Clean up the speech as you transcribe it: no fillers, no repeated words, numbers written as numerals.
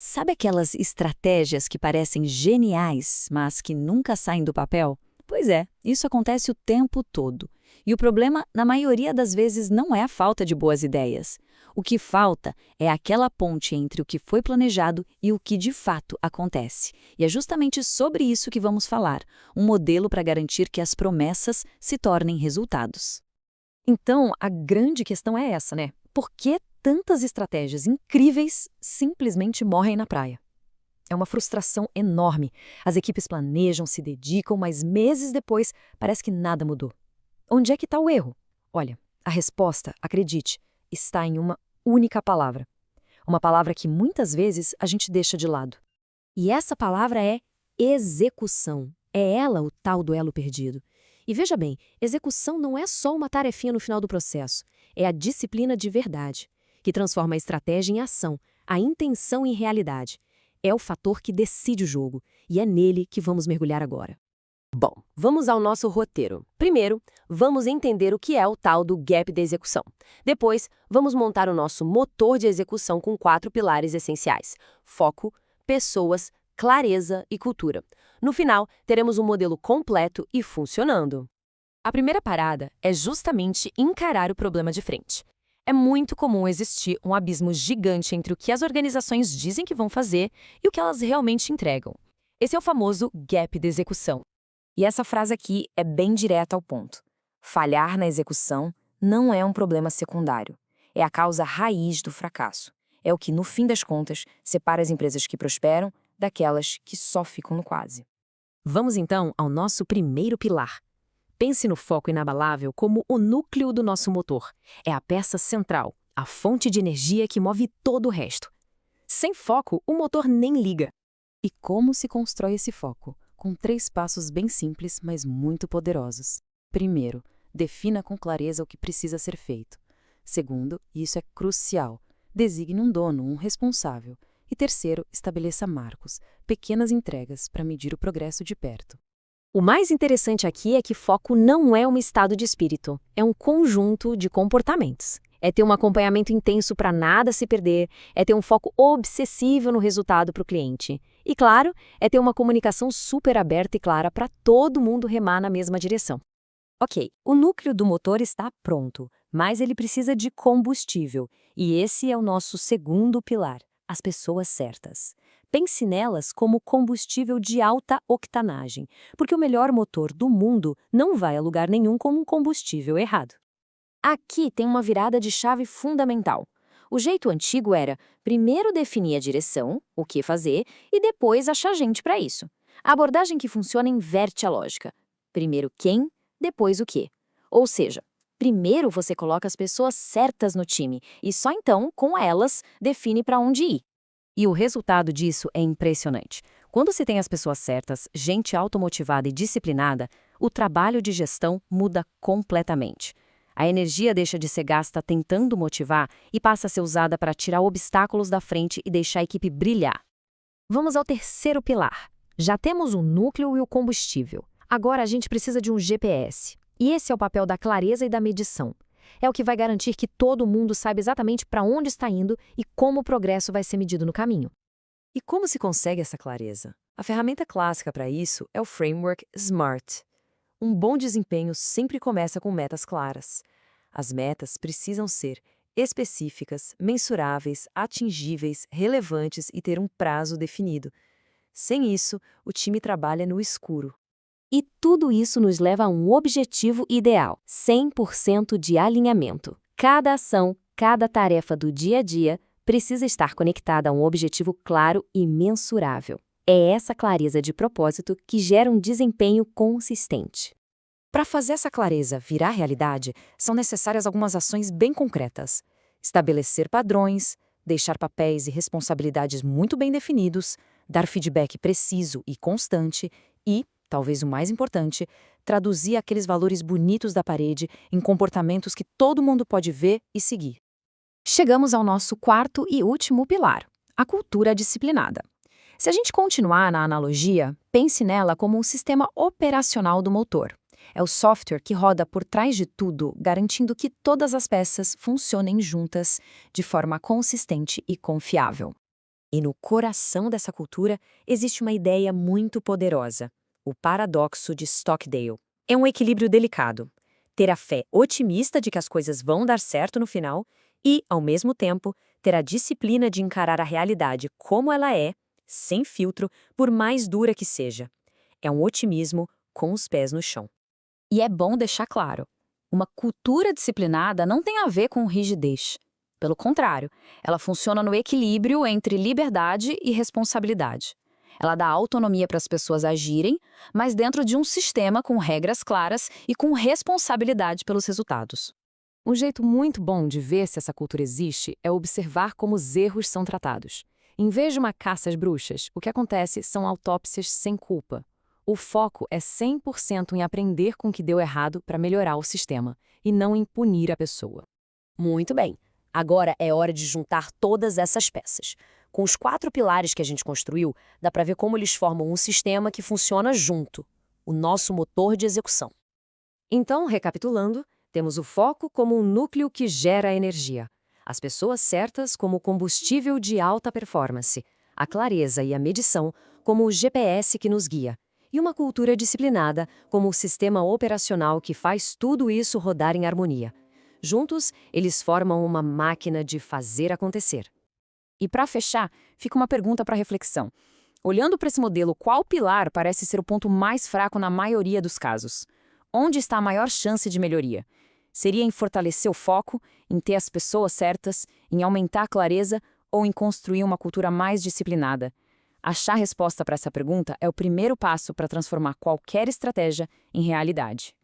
Sabe aquelas estratégias que parecem geniais, mas que nunca saem do papel? Pois é, isso acontece o tempo todo. E o problema, na maioria das vezes, não é a falta de boas ideias. O que falta é aquela ponte entre o que foi planejado e o que de fato acontece. E é justamente sobre isso que vamos falar, um modelo para garantir que as promessas se tornem resultados. Então, a grande questão é essa, né? Por que tantas estratégias incríveis simplesmente morrem na praia? É uma frustração enorme. As equipes planejam, se dedicam, mas meses depois parece que nada mudou. Onde é que está o erro? Olha, a resposta, acredite, está em uma única palavra. Uma palavra que muitas vezes a gente deixa de lado. E essa palavra é execução. É ela o tal do elo perdido. E veja bem, execução não é só uma tarefinha no final do processo. É a disciplina de verdade, que transforma a estratégia em ação, a intenção em realidade. É o fator que decide o jogo, e é nele que vamos mergulhar agora. Bom, vamos ao nosso roteiro. Primeiro, vamos entender o que é o tal do gap da execução. Depois, vamos montar o nosso motor de execução com 4 pilares essenciais: foco, pessoas, clareza e cultura. No final, teremos um modelo completo e funcionando. A primeira parada é justamente encarar o problema de frente. É muito comum existir um abismo gigante entre o que as organizações dizem que vão fazer e o que elas realmente entregam. Esse é o famoso gap de execução. E essa frase aqui é bem direta ao ponto. Falhar na execução não é um problema secundário. É a causa raiz do fracasso. É o que, no fim das contas, separa as empresas que prosperam daquelas que só ficam no quase. Vamos então ao nosso primeiro pilar. Pense no foco inabalável como o núcleo do nosso motor. É a peça central, a fonte de energia que move todo o resto. Sem foco, o motor nem liga. E como se constrói esse foco? Com 3 passos bem simples, mas muito poderosos. Primeiro, defina com clareza o que precisa ser feito. Segundo, e isso é crucial, designe um dono, um responsável. E terceiro, estabeleça marcos, pequenas entregas para medir o progresso de perto. O mais interessante aqui é que foco não é um estado de espírito, é um conjunto de comportamentos. É ter um acompanhamento intenso para nada se perder, é ter um foco obsessivo no resultado para o cliente. E, claro, é ter uma comunicação super aberta e clara para todo mundo remar na mesma direção. Ok, o núcleo do motor está pronto, mas ele precisa de combustível. E esse é o nosso segundo pilar, as pessoas certas. Pense nelas como combustível de alta octanagem, porque o melhor motor do mundo não vai a lugar nenhum com um combustível errado. Aqui tem uma virada de chave fundamental. O jeito antigo era primeiro definir a direção, o que fazer, e depois achar gente para isso. A abordagem que funciona inverte a lógica. Primeiro quem, depois o quê. Ou seja, primeiro você coloca as pessoas certas no time e só então, com elas, define para onde ir. E o resultado disso é impressionante. Quando se tem as pessoas certas, gente automotivada e disciplinada, o trabalho de gestão muda completamente. A energia deixa de ser gasta tentando motivar e passa a ser usada para tirar obstáculos da frente e deixar a equipe brilhar. Vamos ao terceiro pilar. Já temos o núcleo e o combustível. Agora a gente precisa de um GPS. E esse é o papel da clareza e da medição. É o que vai garantir que todo mundo saiba exatamente para onde está indo e como o progresso vai ser medido no caminho. E como se consegue essa clareza? A ferramenta clássica para isso é o framework SMART. Um bom desempenho sempre começa com metas claras. As metas precisam ser específicas, mensuráveis, atingíveis, relevantes e ter um prazo definido. Sem isso, o time trabalha no escuro. E tudo isso nos leva a um objetivo ideal: 100% de alinhamento. Cada ação, cada tarefa do dia a dia precisa estar conectada a um objetivo claro e mensurável. É essa clareza de propósito que gera um desempenho consistente. Para fazer essa clareza virar realidade, são necessárias algumas ações bem concretas. Estabelecer padrões, deixar papéis e responsabilidades muito bem definidos, dar feedback preciso e constante e, talvez o mais importante, traduzir aqueles valores bonitos da parede em comportamentos que todo mundo pode ver e seguir. Chegamos ao nosso quarto e último pilar, a cultura disciplinada. Se a gente continuar na analogia, pense nela como um sistema operacional do motor. É o software que roda por trás de tudo, garantindo que todas as peças funcionem juntas de forma consistente e confiável. E no coração dessa cultura existe uma ideia muito poderosa: o paradoxo de Stockdale. É um equilíbrio delicado. Ter a fé otimista de que as coisas vão dar certo no final e, ao mesmo tempo, ter a disciplina de encarar a realidade como ela é, sem filtro, por mais dura que seja. É um otimismo com os pés no chão. E é bom deixar claro, uma cultura disciplinada não tem a ver com rigidez. Pelo contrário, ela funciona no equilíbrio entre liberdade e responsabilidade. Ela dá autonomia para as pessoas agirem, mas dentro de um sistema com regras claras e com responsabilidade pelos resultados. Um jeito muito bom de ver se essa cultura existe é observar como os erros são tratados. Em vez de uma caça às bruxas, o que acontece são autópsias sem culpa. O foco é 100% em aprender com o que deu errado para melhorar o sistema, e não em punir a pessoa. Muito bem. Agora é hora de juntar todas essas peças. Com os 4 pilares que a gente construiu, dá para ver como eles formam um sistema que funciona junto, o nosso motor de execução. Então, recapitulando, temos o foco como um núcleo que gera energia, as pessoas certas como combustível de alta performance, a clareza e a medição como o GPS que nos guia, e uma cultura disciplinada como o sistema operacional que faz tudo isso rodar em harmonia. Juntos, eles formam uma máquina de fazer acontecer. E para fechar, fica uma pergunta para reflexão. Olhando para esse modelo, qual pilar parece ser o ponto mais fraco na maioria dos casos? Onde está a maior chance de melhoria? Seria em fortalecer o foco, em ter as pessoas certas, em aumentar a clareza ou em construir uma cultura mais disciplinada? Achar a resposta para essa pergunta é o primeiro passo para transformar qualquer estratégia em realidade.